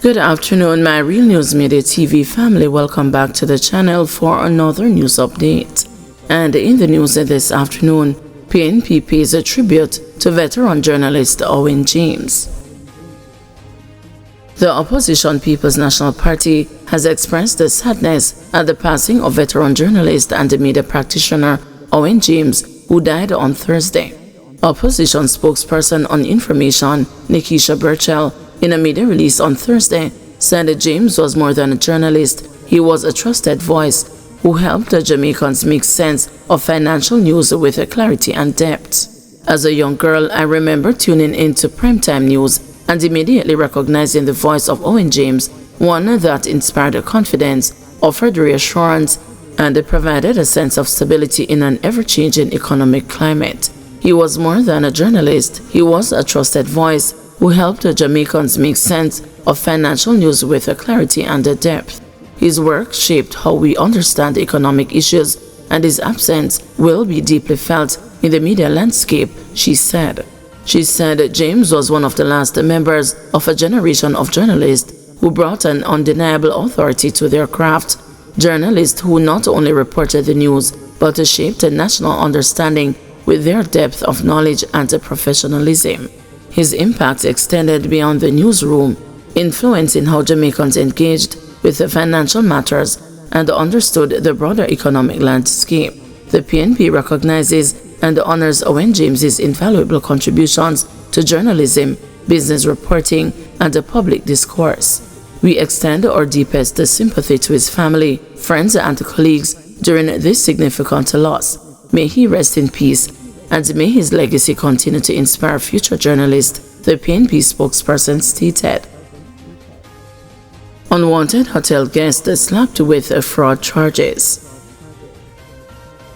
Good afternoon, my Real News Media TV family. Welcome back to the channel for another news update. And in the news this afternoon, PNP pays a tribute to veteran journalist Owen James. The opposition People's National Party has expressed the sadness at the passing of veteran journalist and media practitioner Owen James, who died on Thursday. Opposition spokesperson on information, Nikisha Burchell, in a media release on Thursday, said that James was more than a journalist. He was a trusted voice who helped the Jamaicans make sense of financial news with clarity and depth. As a young girl, I remember tuning into primetime news and immediately recognizing the voice of Owen James, one that inspired confidence, offered reassurance, and provided a sense of stability in an ever-changing economic climate. He was more than a journalist. He was a trusted voice who helped the Jamaicans make sense of financial news with clarity and depth. His work shaped how we understand economic issues, and his absence will be deeply felt in the media landscape, she said. She said James was one of the last members of a generation of journalists who brought an undeniable authority to their craft, journalists who not only reported the news but shaped a national understanding with their depth of knowledge and professionalism. His impact extended beyond the newsroom, influencing how Jamaicans engaged with the financial matters and understood the broader economic landscape. The PNP recognizes and honors Owen James's invaluable contributions to journalism, business reporting, and the public discourse. We extend our deepest sympathy to his family, friends, and colleagues during this significant loss. May he rest in peace, and may his legacy continue to inspire future journalists, the PNP spokesperson stated. Unwanted hotel guest slapped with fraud charges.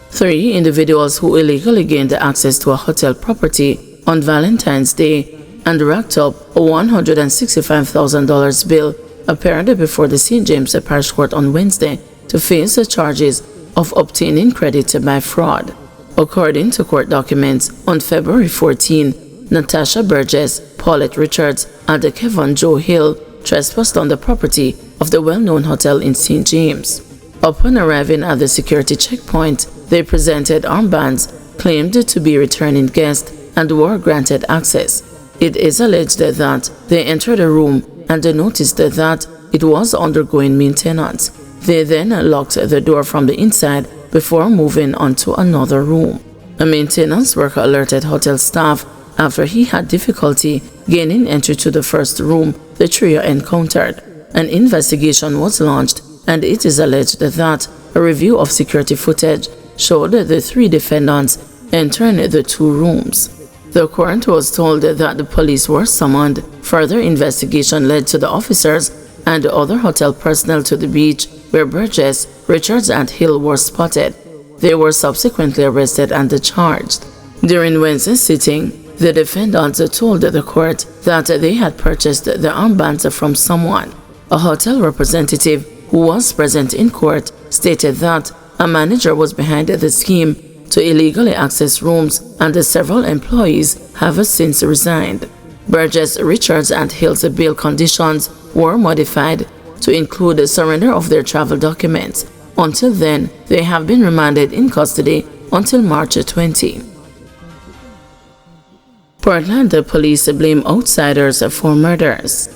3 individuals who illegally gained access to a hotel property on Valentine's Day and racked up a $165,000 bill appeared before the St. James Parish Court on Wednesday to face the charges of obtaining credit by fraud. According to court documents, on February 14, Natasha Burgess, Paulette Richards, and Kevin Joe Hill trespassed on the property of the well-known hotel in St. James. Upon arriving at the security checkpoint, they presented armbands, claimed to be returning guests, and were granted access. It is alleged that they entered a room and noticed that it was undergoing maintenance. They then locked the door from the inside before moving on to another room. A maintenance worker alerted hotel staff after he had difficulty gaining entry to the first room the trio encountered. An investigation was launched, and it is alleged that a review of security footage showed the 3 defendants entering the 2 rooms. The court was told that the police were summoned. Further investigation led to the officers and other hotel personnel to the beach, where Burgess, Richards, and Hill were spotted. They were subsequently arrested and charged. During Wednesday's sitting, the defendants told the court that they had purchased the armbands from someone. A hotel representative who was present in court stated that a manager was behind the scheme to illegally access rooms, and several employees have since resigned. Burgess, Richards, and Hill's bail conditions were modified to include the surrender of their travel documents. Until then, they have been remanded in custody until March 20. Portland police blame outsiders for murders.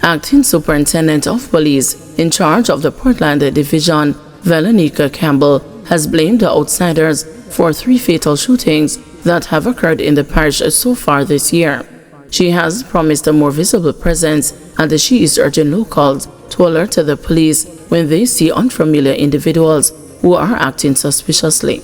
Acting Superintendent of Police in charge of the Portland Division, Veronica Campbell, has blamed the outsiders for 3 fatal shootings that have occurred in the parish so far this year. She has promised a more visible presence, and she is urging locals to alert the police when they see unfamiliar individuals who are acting suspiciously.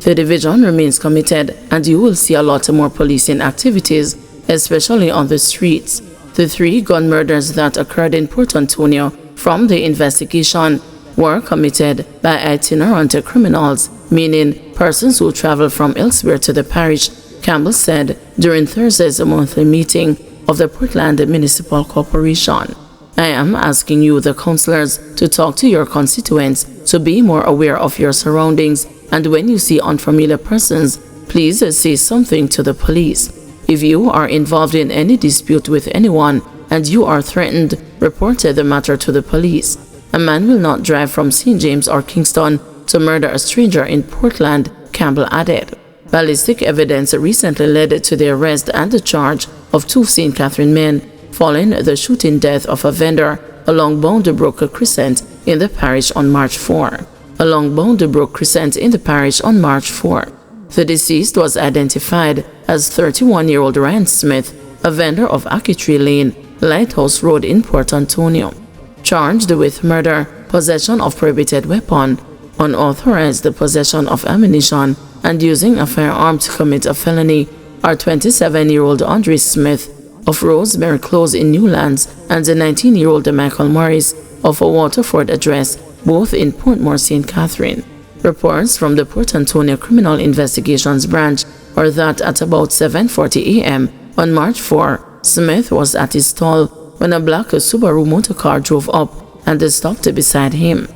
The division remains committed, and you will see a lot more policing activities, especially on the streets. The 3 gun murders that occurred in Port Antonio from the investigation were committed by itinerant criminals, meaning persons who travel from elsewhere to the parish, Campbell said during Thursday's monthly meeting of the Portland Municipal Corporation. I am asking you, the councillors, to talk to your constituents, to be more aware of your surroundings, and when you see unfamiliar persons, please say something to the police. If you are involved in any dispute with anyone and you are threatened, reported the matter to the police. A man will not drive from St. James or Kingston to murder a stranger in Portland, Campbell added. Ballistic evidence recently led to the arrest and the charge of 2 St. Catherine men following the shooting death of a vendor along Boundbrook Crescent in the parish on March 4. Along Boundbrook Crescent in the parish on March 4. The deceased was identified as 31-year-old Ryan Smith, a vendor of Akitree Lane, Lighthouse Road in Port Antonio, charged with murder, possession of prohibited weapon, unauthorized possession of ammunition, and using a firearm to commit a felony are 27-year-old Andre Smith of Rosemary Close in Newlands and the 19-year-old Michael Morris of a Waterford address, both in Portmore, St. Catherine. Reports from the Port Antonio Criminal Investigations Branch are that at about 7:40 a.m. on March 4, Smith was at his stall when a black Subaru motorcar drove up and stopped beside him.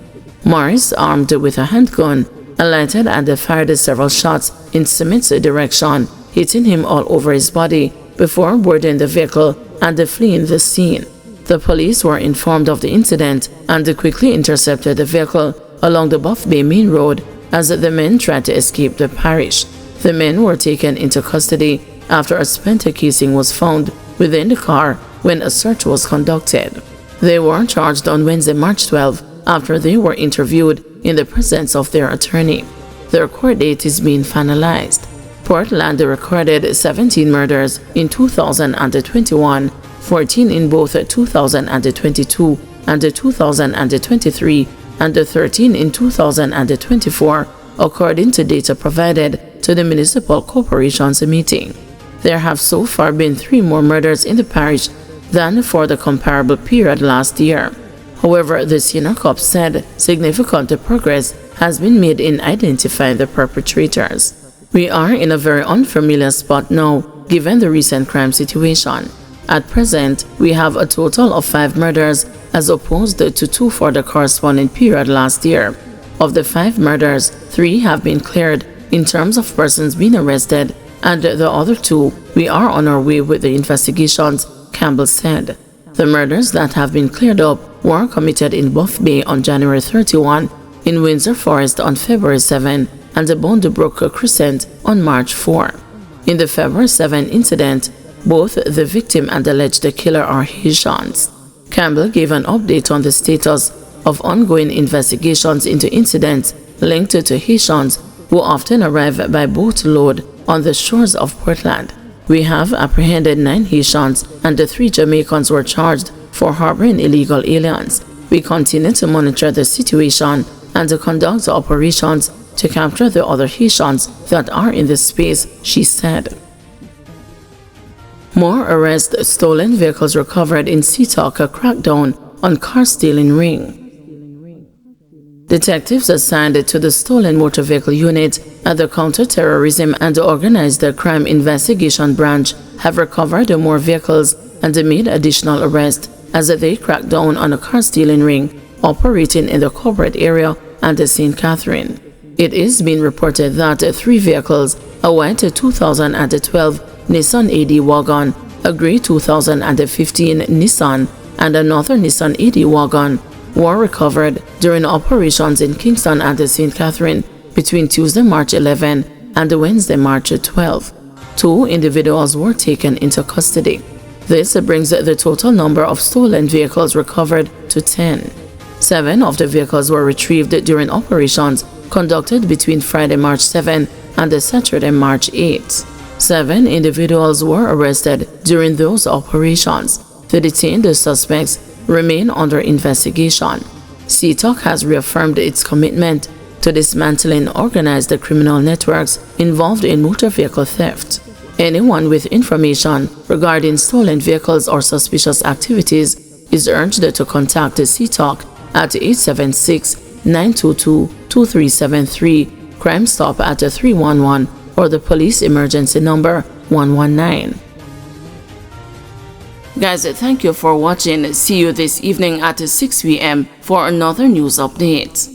Morris, armed with a handgun, alighted and fired several shots in Smith's direction, hitting him all over his body before boarding the vehicle and fleeing the scene. The police were informed of the incident and quickly intercepted the vehicle along the Buff Bay Main Road as the men tried to escape the parish. The men were taken into custody after a spent casing was found within the car when a search was conducted. They were charged on Wednesday, March 12, after they were interviewed in the presence of their attorney. Their court date is being finalized. Portland recorded 17 murders in 2021, 14 in both 2022 and 2023, and 13 in 2024, according to data provided to the Municipal Corporations meeting. There have so far been 3 more murders in the parish than for the comparable period last year. However, the Senior Cop said significant progress has been made in identifying the perpetrators. We are in a very unfamiliar spot now, given the recent crime situation. At present, we have a total of 5 murders as opposed to 2 for the corresponding period last year. Of the 5 murders, 3 have been cleared in terms of persons being arrested, and the other 2, we are on our way with the investigations, Campbell said. The murders that have been cleared up were committed in Buff Bay on January 31, in Windsor Forest on February 7, and the Boundbrook Crescent on March 4. In the February 7 incident, both the victim and the alleged killer are Haitians. Campbell gave an update on the status of ongoing investigations into incidents linked to Haitians who often arrive by boatload on the shores of Portland. We have apprehended 9 Haitians and the 3 Jamaicans were charged for harboring illegal aliens. We continue to monitor the situation and to conduct operations to capture the other Haitians that are in the space, she said. More arrests, stolen vehicles recovered in Seatock, a crackdown on car stealing ring. Detectives assigned to the Stolen Motor Vehicle Unit at the Counter-Terrorism and Organized Crime Investigation Branch have recovered more vehicles and made additional arrests as they crack down on a car stealing ring operating in the corporate area and St. Catherine. It is being reported that 3 vehicles, a white 2012 Nissan AD wagon, a gray 2015 Nissan, and another Nissan AD wagon, were recovered during operations in Kingston and St. Catherine between Tuesday, March 11 and Wednesday, March 12. 2 individuals were taken into custody. This brings the total number of stolen vehicles recovered to 10. 7 of the vehicles were retrieved during operations conducted between Friday, March 7 and Saturday, March 8. 7 individuals were arrested during those operations. The detained suspects remain under investigation. Seatock has reaffirmed its commitment to dismantling organized criminal networks involved in motor vehicle theft. Anyone with information regarding stolen vehicles or suspicious activities is urged to contact Seatock at 876-922-2373, Crime Stop at 311, or the police emergency number 119. Guys, thank you for watching. See you this evening at 6 p.m. for another news update.